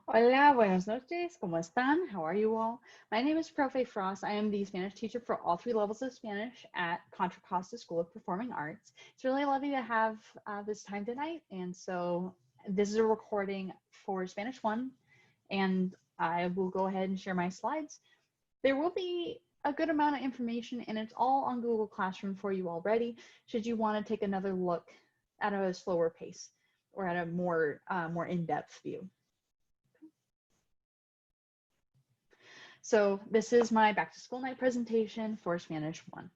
Hola, buenas noches. ¿Cómo están? How are you all? My name is Profe Frost. I am the Spanish teacher for all three levels of Spanish at Contra Costa School of Performing Arts. It's really lovely to have this time tonight. And so this is a recording for Spanish 1, and I will go ahead and share my slides. There will be a good amount of information, and it's all on Google Classroom for you already, should you want to take another look at a slower pace or at a more in-depth view. So this is my back to school night presentation for Spanish 1.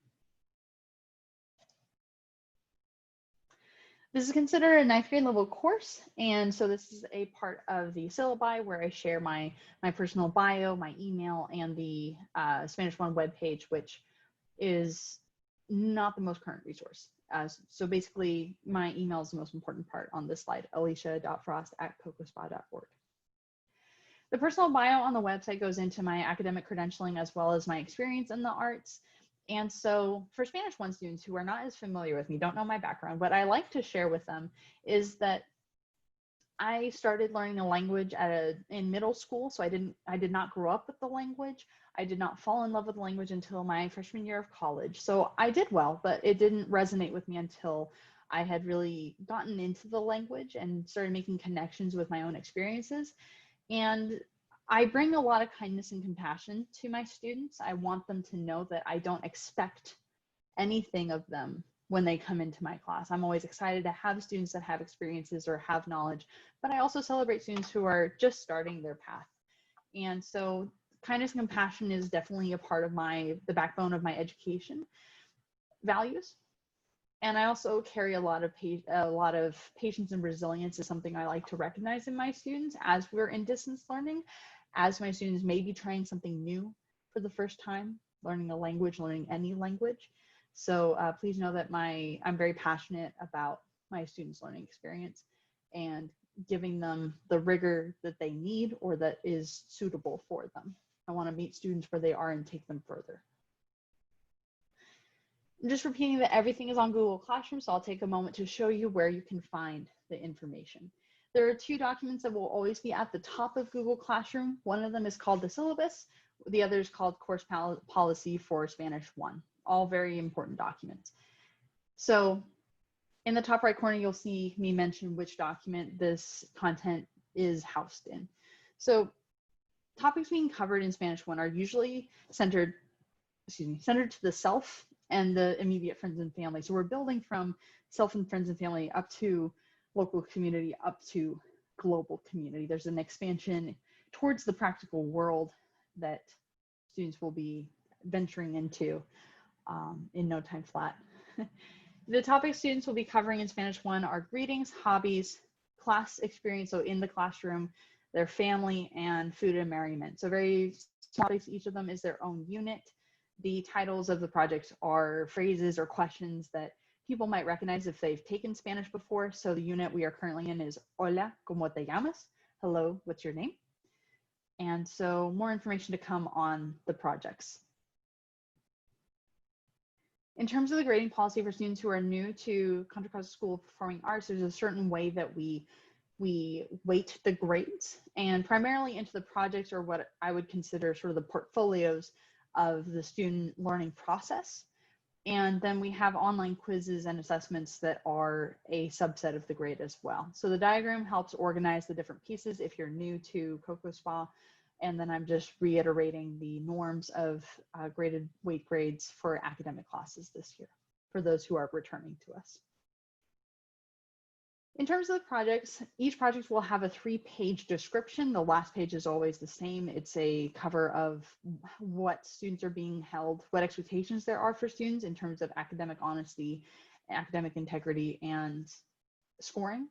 This is considered a ninth grade level course, and so this is a part of the syllabi where I share my personal bio, my email, and the Spanish 1 webpage, which is not the most current resource. So basically, my email is the most important part on this slide, alicia.frost@cocospa.org. The personal bio on the website goes into my academic credentialing as well as my experience in the arts. And so for Spanish 1 students who are not as familiar with me, don't know my background, what I like to share with them is that I started learning a language in middle school. So I did not grow up with the language. I did not fall in love with the language until my freshman year of college. So I did well, but it didn't resonate with me until I had really gotten into the language and started making connections with my own experiences. And I bring a lot of kindness and compassion to my students. I want them to know that I don't expect anything of them when they come into my class. I'm always excited to have students that have experiences or have knowledge, but I also celebrate students who are just starting their path. And so kindness and compassion is definitely a part of the backbone of my education values. And I also carry a lot of patience and resilience is something I like to recognize in my students as we're in distance learning, as my students may be trying something new for the first time, learning a language, learning any language. So please know that I'm very passionate about my students' learning experience and giving them the rigor that they need or that is suitable for them. I want to meet students where they are and take them further. I'm just repeating that everything is on Google Classroom, so I'll take a moment to show you where you can find the information. There are two documents that will always be at the top of Google Classroom. One of them is called the syllabus. The other is called course policy for Spanish 1. All very important documents. So in the top right corner, you'll see me mention which document this content is housed in. So topics being covered in Spanish 1 are usually centered to the self and the immediate friends and family. So we're building from self and friends and family up to local community, up to global community. There's an expansion towards the practical world that students will be venturing into in no time flat. The topics students will be covering in Spanish 1 are greetings, hobbies, class experience, so in the classroom, their family, and food and merriment. So very topics, each of them is their own unit. The titles of the projects are phrases or questions that people might recognize if they've taken Spanish before. So the unit we are currently in is Hola, ¿cómo te llamas? Hello, what's your name? And so more information to come on the projects. In terms of the grading policy for students who are new to Contra Costa School of Performing Arts, there's a certain way that we weight the grades, and primarily into the projects or what I would consider sort of the portfolios of the student learning process. And then we have online quizzes and assessments that are a subset of the grade as well. So the diagram helps organize the different pieces if you're new to CocoSpa. And then I'm just reiterating the norms of graded weight grades for academic classes this year for those who are returning to us. In terms of the projects, each project will have a 3-page description. The last page is always the same. It's a cover of what students are being held, what expectations there are for students in terms of academic honesty, academic integrity, and scoring.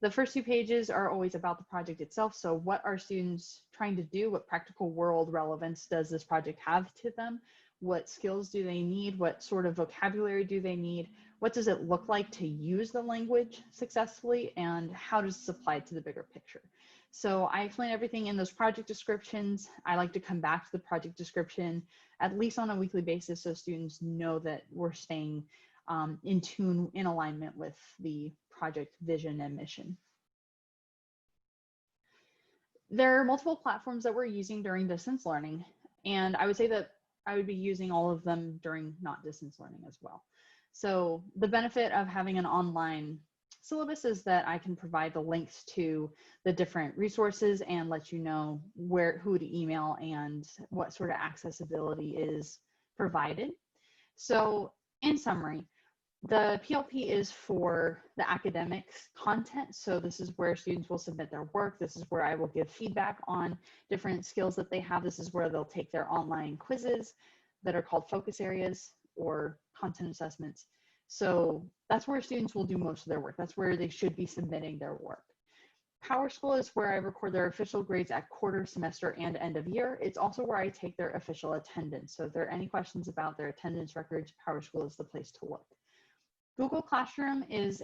The first 2 pages are always about the project itself. So what are students trying to do? What practical world relevance does this project have to them? What skills do they need? What sort of vocabulary do they need? What does it look like to use the language successfully? And how does this apply to the bigger picture? So I explain everything in those project descriptions. I like to come back to the project description at least on a weekly basis so students know that we're staying in tune, in alignment with the project vision and mission. There are multiple platforms that we're using during distance learning, and I would say that I would be using all of them during not distance learning as well. So the benefit of having an online syllabus is that I can provide the links to the different resources and let you know who to email and what sort of accessibility is provided. So in summary, the PLP is for the academics content. So this is where students will submit their work. This is where I will give feedback on different skills that they have. This is where they'll take their online quizzes that are called focus areas or content assessments. So that's where students will do most of their work. That's where they should be submitting their work. PowerSchool is where I record their official grades at quarter, semester, and end of year. It's also where I take their official attendance. So if there are any questions about their attendance records, PowerSchool is the place to look. Google Classroom is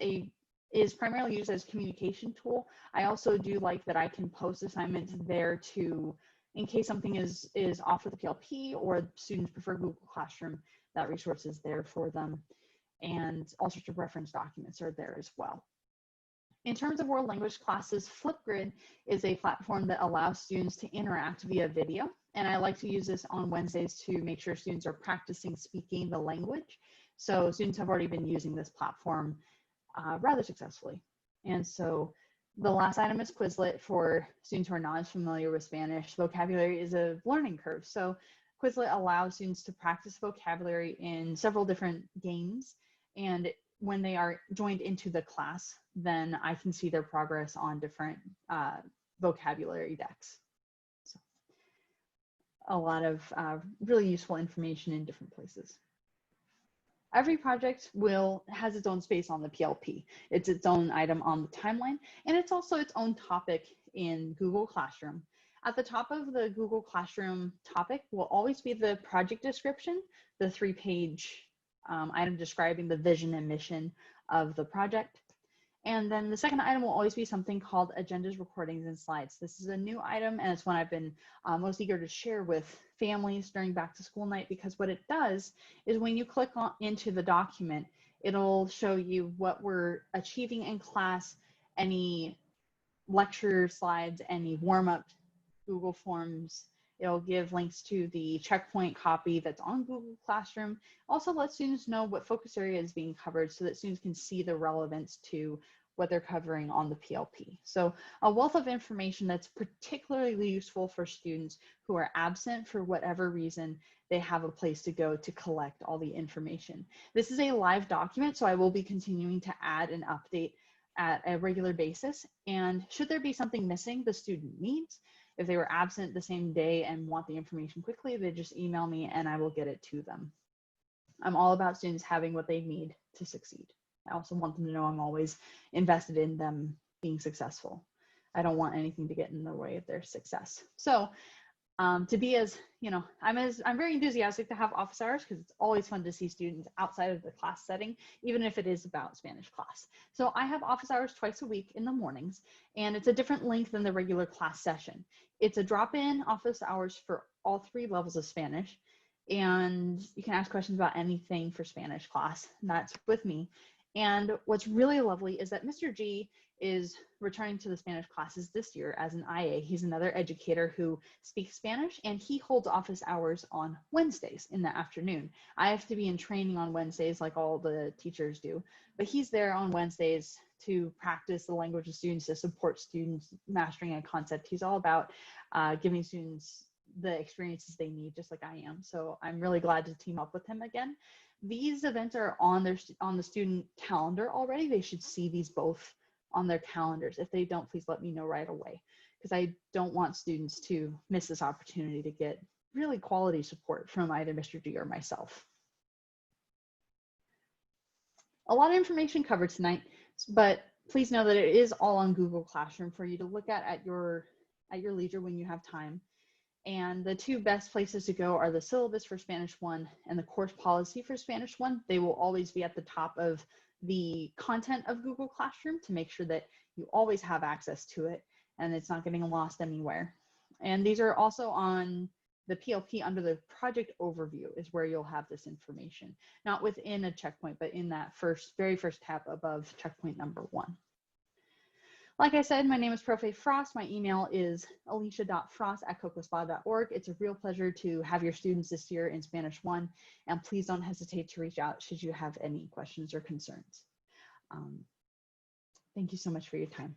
primarily used as a communication tool. I also do like that I can post assignments there in case something is off with the PLP or students prefer Google Classroom, that resource is there for them. And all sorts of reference documents are there as well. In terms of world language classes, Flipgrid is a platform that allows students to interact via video. And I like to use this on Wednesdays to make sure students are practicing speaking the language. So students have already been using this platform rather successfully. And so the last item is Quizlet. For students who are not as familiar with Spanish, vocabulary is a learning curve. So Quizlet allows students to practice vocabulary in several different games. And when they are joined into the class, then I can see their progress on different vocabulary decks. So a lot of really useful information in different places. Every project has its own space on the PLP. It's its own item on the timeline, and it's also its own topic in Google Classroom. At the top of the Google Classroom topic will always be the project description, the 3-page item describing the vision and mission of the project. And then the second item will always be something called agendas, recordings, and slides. This is a new item, and it's one I've been most eager to share with families during back to school night, because what it does is when you click into the document, it'll show you what we're achieving in class, any lecture slides, any warm-up Google Forms. It'll give links to the checkpoint copy that's on Google Classroom. Also let students know what focus area is being covered so that students can see the relevance to what they're covering on the PLP. So a wealth of information that's particularly useful for students who are absent for whatever reason. They have a place to go to collect all the information. This is a live document, so I will be continuing to add and update at a regular basis. And should there be something missing the student needs, if they were absent the same day and want the information quickly, they just email me and I will get it to them. I'm all about students having what they need to succeed. I also want them to know I'm always invested in them being successful. I don't want anything to get in the way of their success. So to be I'm very enthusiastic to have office hours because it's always fun to see students outside of the class setting, even if it is about Spanish class. So I have office hours twice a week in the mornings, and it's a different length than the regular class session. It's a drop-in office hours for all 3 levels of Spanish, and you can ask questions about anything for Spanish class, and that's with me. And what's really lovely is that Mr. G is returning to the Spanish classes this year as an IA. He's another educator who speaks Spanish, and he holds office hours on Wednesdays in the afternoon. I have to be in training on Wednesdays like all the teachers do, but he's there on Wednesdays to practice the language of students, to support students mastering a concept. He's all about giving students the experiences they need, just like I am. So I'm really glad to team up with him again. These events are on the student calendar already. They should see these both on their calendars. If they don't, please let me know right away, because I don't want students to miss this opportunity to get really quality support from either Mr. G or myself. A lot of information covered tonight, but please know that it is all on Google Classroom for you to look at your leisure when you have time. And the 2 best places to go are the syllabus for Spanish 1 and the course policy for Spanish 1. They will always be at the top of the content of Google Classroom to make sure that you always have access to it and it's not getting lost anywhere. And these are also on the PLP under the project overview is where you'll have this information, not within a checkpoint, but in that very first tab above checkpoint number 1. Like I said, my name is Profe Frost. My email is alicia.frost@cocospa.org. It's a real pleasure to have your students this year in Spanish 1, and please don't hesitate to reach out should you have any questions or concerns. Thank you so much for your time.